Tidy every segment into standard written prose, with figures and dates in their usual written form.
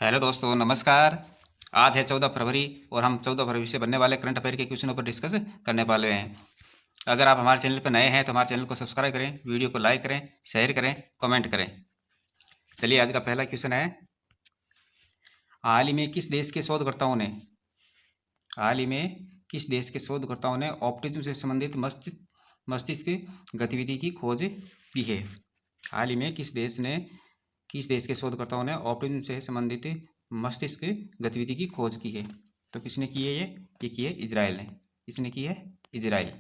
Hello दोस्तों, नमस्कार। आज है 14 फरवरी और हम 14 फरवरी से बनने वाले करंट अफेयर के क्वेश्चनों पर डिस्कस करने वाले हैं। अगर आप हमारे चैनल पर नए हैं तो हमारे चैनल को सब्सक्राइब करें, वीडियो को लाइक करें, शेयर करें, कमेंट करें। चलिए, आज का पहला क्वेश्चन है, हाल ही में किस देश के शोधकर्ताओं ने ऑप्टिज्म से संबंधित मस्तिष्क गतिविधि की खोज की है। हाल ही में किस देश के शोधकर्ताओं ने ऑप्टिज्म से संबंधित मस्तिष्क गतिविधि की खोज की है? तो किसने की है? ये की है इजराइल ने। किसने की है? इजराइल।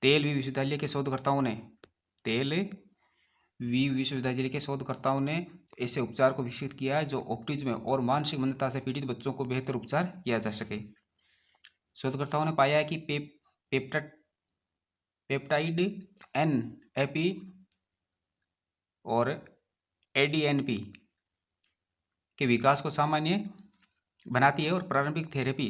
तेलवी विश्वविद्यालय के शोधकर्ताओं ने ऐसे उपचार को विकसित किया है जो ऑप्टिज्म और मानसिक मंदता से पीड़ित बच्चों को बेहतर उपचार किया जा सके। शोधकर्ताओं ने पाया है कि पेप्टाइड NAP और ADNP के विकास को सामान्य बनाती है और प्रारंभिक थेरेपी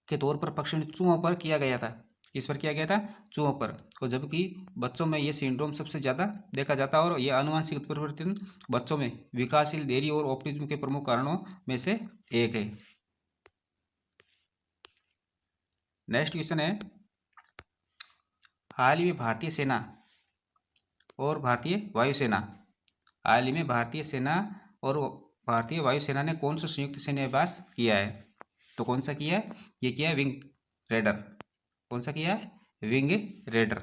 के तौर पर परीक्षण चूहों पर किया गया था। किस पर किया गया था? चूहों पर। और जबकि बच्चों में यह सिंड्रोम सबसे ज़्यादा देखा जाता है और यह आनुवंशिक उत्परिवर्तन बच्चों में विकासशील देरी और ऑप्टिज्म के प्रमुख कारणों में से एक है। नेक्स्ट क्वेश्चन है, हाल ही में भारतीय सेना और भारतीय वायुसेना ने कौन सा संयुक्त सैन्य अभ्यास किया है? तो कौन सा किया है? ये किया है विंग रेडर। कौन सा किया है? Wing raider.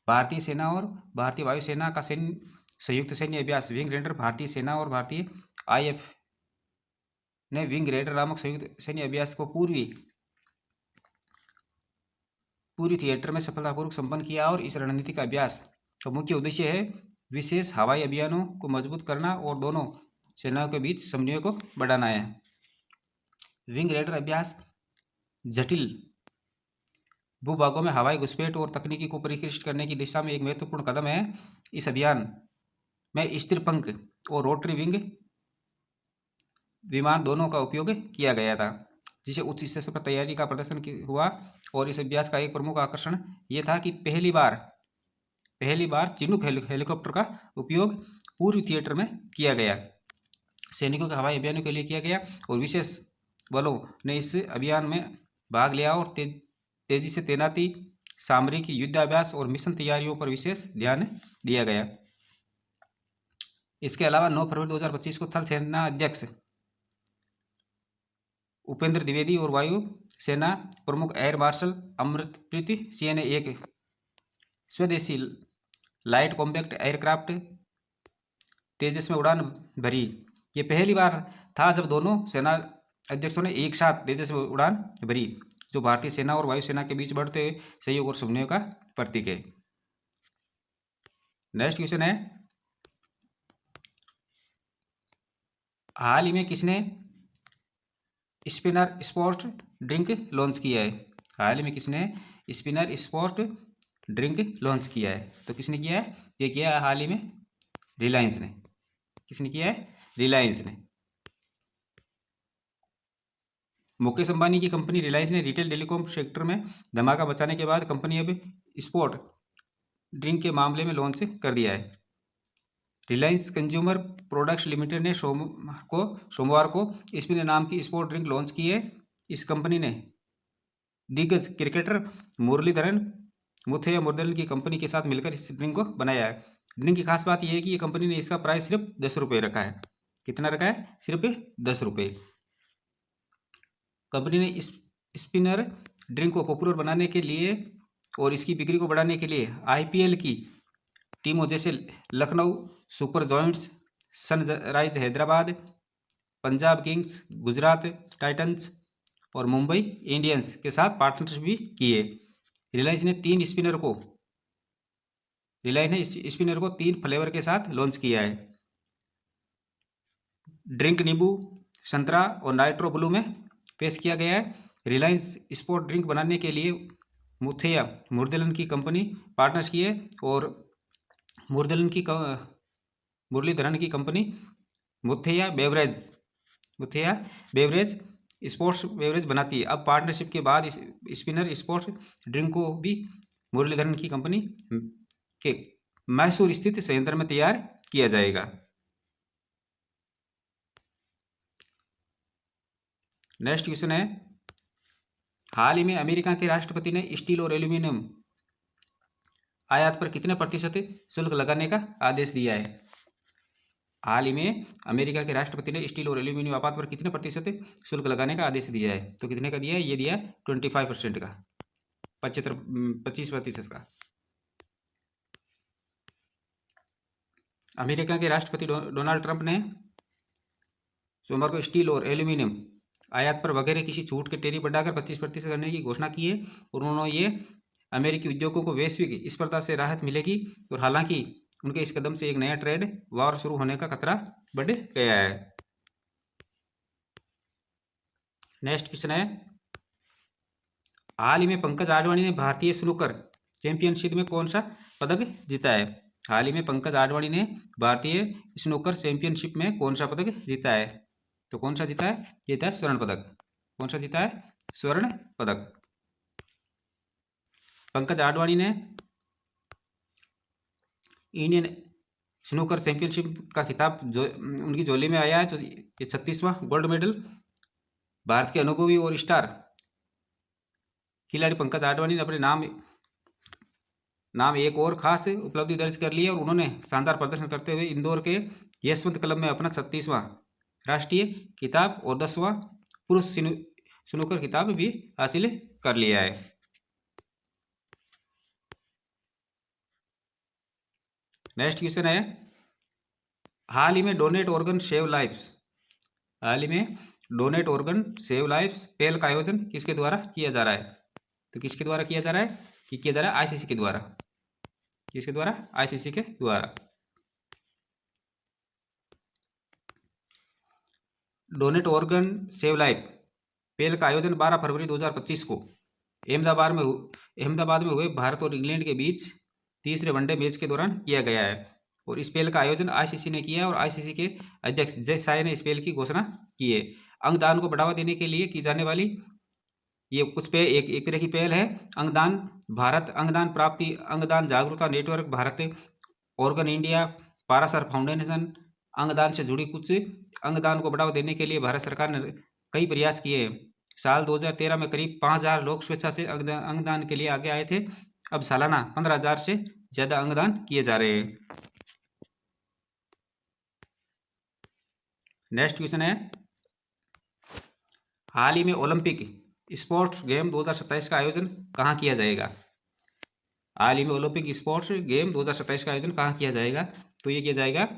भारतीय सेना और भारतीय वायुसेना का संयुक्त सैन्य अभ्यास विंग रेडर। भारतीय सेना और भारतीय IF ने विंग रेडर नामक संयुक्त सैन्य अभ्यास को पूरी थिएटर में सफलतापूर्वक संपन्न किया और इस रणनीतिक अभ्यास का मुख्य उद्देश्य है विशेष हवाई अभियानों को मजबूत करना और दोनों सेनाओं के बीच समन्वय को बढ़ाना है। विंग रेडर अभ्यास जटिल भूभागों में हवाई घुसपैठ और तकनीकी को परिष्कृत करने की दिशा में एक महत्वपूर्ण कदम है। इस अभियान में स्थिर पंख और रोटरी विंग विमान दोनों का उपयोग किया गया था, जिसे उच्च स्तर पर तैयारी का प्रदर्शन हुआ। और इस अभ्यास का एक प्रमुख आकर्षण यह था कि पहली बार चिनूक हेलीकॉप्टर का उपयोग पूर्व थिएटर में किया गया, सैनिकों के हवाई अभियानों के लिए किया गया और विशेष बलों ने इस अभियान में भाग लिया और तेजी से तैनाती, सामरिक युद्धाभ्यास और मिशन तैयारियों पर विशेष ध्यान दिया गया। इसके अलावा 9 फरवरी 2025 को थल सेना अध्यक्ष उपेंद्र द्विवेदी और वायु सेना प्रमुख एयर मार्शल अमृतप्रीत सिंह ने एक स्वदेशी लाइट कॉम्पैक्ट एयरक्राफ्ट तेजस में उड़ान भरी। ये पहली बार था जब दोनों सेना अध्यक्षों ने एक साथ तेजस में उड़ान भरी, जो भारतीय सेना और वायुसेना के बीच बढ़ते सहयोग और समन्वय का प्रतीक है। नेक्स्ट क्वेश्चन है, हाल ही में किसने स्पिनर स्पोर्ट ड्रिंक लॉन्च किया है? हाल ही में किसने स्पिनर स्पोर्ट ड्रिंक लॉन्च किया है? तो किसने किया है? ये किया है हाल ही में रिलायंस ने। किसने किया है? रिलायंस ने। मुकेश अंबानी की कंपनी रिलायंस ने रिटेल टेलीकॉम सेक्टर में धमाका मचाने के बाद कंपनी अब स्पोर्ट ड्रिंक के मामले में लॉन्च कर दिया है। रिलायंस कंज्यूमर प्रोडक्ट्स लिमिटेड ने सोमवार को स्पिनर नाम की स्पोर्ट ड्रिंक लॉन्च की है। इस कंपनी ने दिग्गज क्रिकेटर मुरलीधरन मुथैया की कंपनी के साथ मिलकर इस ड्रिंक को बनाया है। ड्रिंक की खास बात यह है कि ये कंपनी ने इसका प्राइस सिर्फ 10 रुपये रखा है। कितना रखा है? सिर्फ 10 रुपये। कंपनी ने इस स्पिनर ड्रिंक को पॉपुलर बनाने के लिए और इसकी बिक्री को बढ़ाने के लिए IPL की टीमों जैसे Lucknow super joints, sunrise Hyderabad, Punjab Kings, Gujarat Titans और मुंबई इंडियंस के साथ पार्टनरशिप भी की है। रिलायंस ने स्पिनर को 3 फ्लेवर के साथ लॉन्च किया है। ड्रिंक नींबू, संतरा और नाइट्रो ब्लू में पेश किया गया है। रिलायंस स्पोर्ट ड्रिंक बनाने के लिए मुथैया मुरलीधरन की कंपनी पार्टनर्स की है और मुरलीधरन की company Muttiah beverage sports beverage बनाती है। अब पार्टनरशिप के बाद इस स्पिनर स्पोर्ट्स ड्रिंक को भी मुरलीधरन की कंपनी के मैसूर स्थित संयंत्र में तैयार किया जाएगा। नेक्स्ट क्वेश्चन है, हाल ही में अमेरिका के राष्ट्रपति ने स्टील और एल्यूमिनियम आयात पर कितने प्रतिशत शुल्क लगाने का आदेश दिया है? हाल ही में अमेरिका के राष्ट्रपति ने स्टील और एल्यूमिनियम आयात पर कितने प्रतिशत शुल्क लगाने का आदेश दिया है? तो कितने का दिया है? ये दिया 25% का, 25% का। अमेरिका के राष्ट्रपति डोनाल्ड ट्रंप ने सोमवार को स्टील और एल्यूमिनियम आयात पर वगैरह किसी छूट के टैरिफ बढ़ाकर 25% करने की घोषणा की है और उन्होंने ये अमेरिकी उद्योगों को वैश्विक स्पर्धा से राहत मिलेगी और हालांकि उनके इस कदम से एक नया ट्रेड वॉर शुरू होने का खतरा बढ़ गया है। नेक्स्ट क्वेश्चन है, हाल ही में पंकज आडवाणी ने भारतीय स्नूकर चैंपियनशिप में कौन सा पदक जीता है? हाल ही में पंकज आडवाणी ने भारतीय स्नूकर चैंपियनशिप में कौन सा पदक जीता है? तो कौन सा जीता है? जीता है स्वर्ण पदक। कौन सा जीता है? स्वर्ण पदक। पंकज आडवाणी ने इंडियन स्नूकर चैंपियनशिप का खिताब जो उनकी झोली में आया है, तो ये 36वां गोल्ड मेडल। भारत के अनुभवी और स्टार खिलाड़ी पंकज आडवाणी ने अपने नाम एक और खास उपलब्धि दर्ज कर ली है और उन्होंने शानदार प्रदर्शन करते हुए इंदौर के यशवंत क्लब में अपना 36वां राष्ट्रीय खिताब और 10वां पुरुष स्नूकर खिताब भी हासिल कर लिया है। नेक्स्ट क्वेश्चन है, हाल ही में डोनेट ऑर्गन सेव लाइफ्स पहल का आयोजन किसके द्वारा किया जा रहा है? तो किसके द्वारा किया जा रहा है? कि किया जा रहा है आईसीसी के द्वारा। किसके द्वारा? आईसीसी के द्वारा। डोनेट ऑर्गन सेव लाइफ पहल का आयोजन 12 फरवरी 2025 को अहमदाबाद में हुए भारत और इंग्लैंड के बीच तीसरे वनडे मैच के दौरान किया गया है और इस पहल का आयोजन आईसीसी ने किया है और आईसीसी के अध्यक्ष जय शाह ने इस पहल की घोषणा की है। अंगदान को बढ़ावा देने के लिए की जाने वाली ये कुछ पे एक तरह की पहल है। अंगदान भारत, अंगदान प्राप्ति, अंगदान जागरूकता network Bharat, organ India, Parashar foundation, अंगदान से जुड़ी कुछ अंगदान को बढ़ावा देने के लिए भारत सरकार ने कई प्रयास किए हैं। साल 2013 में करीब 5000 लोग स्वेच्छा से अंगदान के लिए आगे आए थे। अब सालाना 15,000 से ज्यादा अंगदान किए जा रहे हैं। नेक्स्ट क्वेश्चन है, हाल ही में ओलंपिक स्पोर्ट्स गेम 2027 का आयोजन कहाँ किया जाएगा? हाल ही में ओलंपिक स्पोर्ट्स गेम 2027 का आयोजन कहाँ किया जाएगा? तो ये किया जाएगा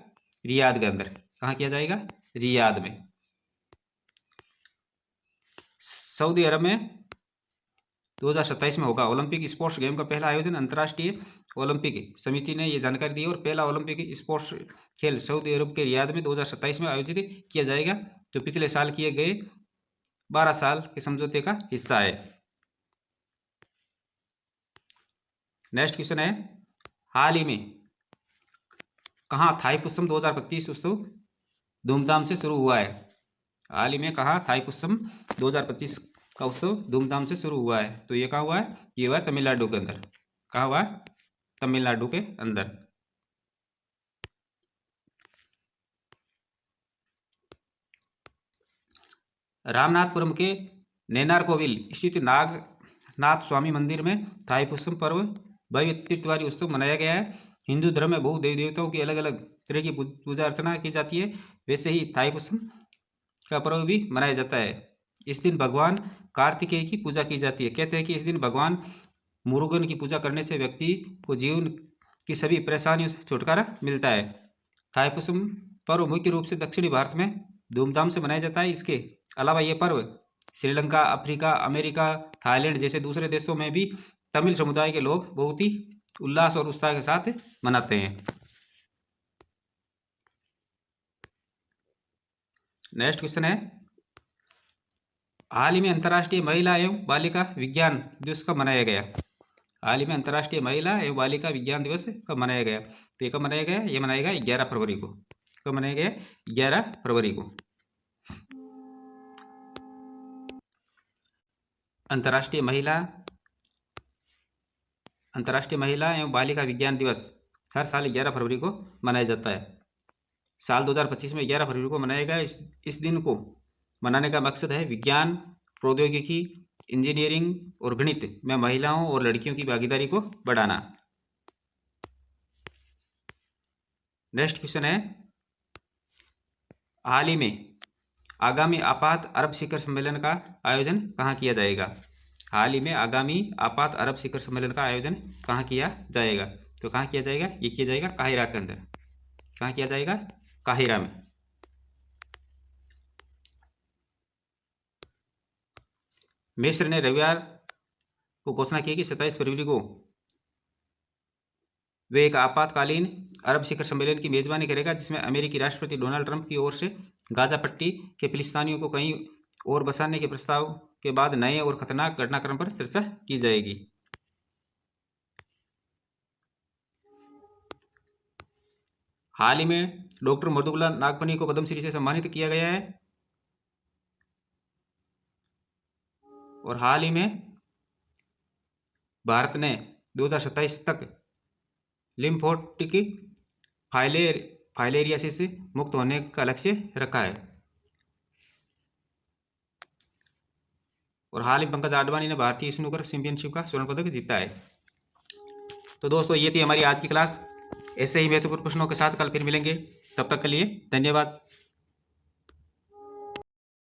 रियाद के अंदर। कहाँ किया जाएगा? रियाद में। सऊदी अरब में 2027 में होगा ओलंपिक स्पोर्ट्स गेम का पहला आयोजन। अंतर्राष्ट्रीय ओलंपिक समिति ने यह जानकारी दी और पहला ओलंपिक स्पोर्ट्स खेल सऊदी अरब के रियाद में 2027 में आयोजित किया जाएगा, जो पिछले साल किए गए 12 साल के समझौते का हिस्सा है। नेक्स्ट क्वेश्चन है, हाल ही में कहाँ थाईपुसम 2025 उत्सव धूमधाम से शुरू हुआ है? हाल ही में कहाँ थाईपुसम 2025 का उत्सव धूमधाम से शुरू हुआ है? तो ये कहाँ हुआ है? ये हुआ है तमिलनाडु के अंदर। कहाँ हुआ है? तमिलनाडु के अंदर। रामनाथपुरम के नैनारकोविल स्थित नागनाथ स्वामी मंदिर में थाईपुसम पर्व भव्य तीर्थवारी उत्सव मनाया गया है। हिंदू धर्म में बहु देवी देवताओं की अलग अलग तरह की पूजा अर्चना की जाती है, वैसे ही थाईपुसम का पर्व भी मनाया जाता है। इस दिन भगवान कार्तिकेय की पूजा की जाती है। कहते हैं कि इस दिन भगवान मुरुगन की पूजा करने से व्यक्ति को जीवन की सभी परेशानियों से छुटकारा मिलता है। थाईपुसम पर्व मुख्य रूप से दक्षिणी भारत में धूमधाम से मनाया जाता है। इसके अलावा ये पर्व श्रीलंका, अफ्रीका, अमेरिका, थाईलैंड जैसे दूसरे देशों में भी तमिल समुदाय के लोग बहुत ही उल्लास और उत्साह के साथ मनाते हैं। नेक्स्ट क्वेश्चन है, हाल ही में अंतर्राष्ट्रीय महिला एवं बालिका विज्ञान दिवस कब मनाया गया? हाल ही में अंतर्राष्ट्रीय महिला एवं बालिका विज्ञान दिवस कब मनाया गया? तो ये कब मनाया गया? ये मनाया गया 11 फरवरी को। कब मनाया गया? 11 फरवरी को। अंतर्राष्ट्रीय महिला एवं बालिका विज्ञान दिवस हर साल 11 फरवरी को मनाया जाता है। साल 2025 में 11 फरवरी को मनाया गया। इस दिन को मनाने का मकसद है विज्ञान, प्रौद्योगिकी, इंजीनियरिंग और गणित में महिलाओं और लड़कियों की भागीदारी को बढ़ाना। नेक्स्ट क्वेश्चन है, हाल ही में आगामी आपात अरब शिखर सम्मेलन का आयोजन कहाँ किया जाएगा? हाल ही में आगामी आपात अरब शिखर सम्मेलन का आयोजन कहाँ किया जाएगा? तो कहाँ किया जाएगा? ये किया जाएगा काहिरा के अंदर। कहाँ किया जाएगा? काहिरा में। मिस्र ने रविवार को घोषणा की कि 27 फरवरी को वे एक आपातकालीन अरब शिखर सम्मेलन की मेजबानी करेगा, जिसमें अमेरिकी राष्ट्रपति डोनाल्ड ट्रंप की ओर से गाजा पट्टी के फिलिस्तीनियों को कहीं और बसाने के प्रस्ताव के बाद नए और खतरनाक घटनाक्रम पर चर्चा की जाएगी। हाल ही में डॉक्टर मधुबाला नागपनी को पद्मश्री से सम्मानित किया गया है। और हाल ही में भारत ने 2027 तक लिम्फोटिक फाइलेरियासिस से मुक्त होने का लक्ष्य रखा है। और हाल ही पंकज आडवाणी ने भारतीय स्नूकर चैंपियनशिप का स्वर्ण पदक जीता है। तो दोस्तों, ये थी हमारी आज की क्लास। ऐसे ही महत्वपूर्ण प्रश्नों के साथ कल फिर मिलेंगे। तब तक के लिए धन्यवाद।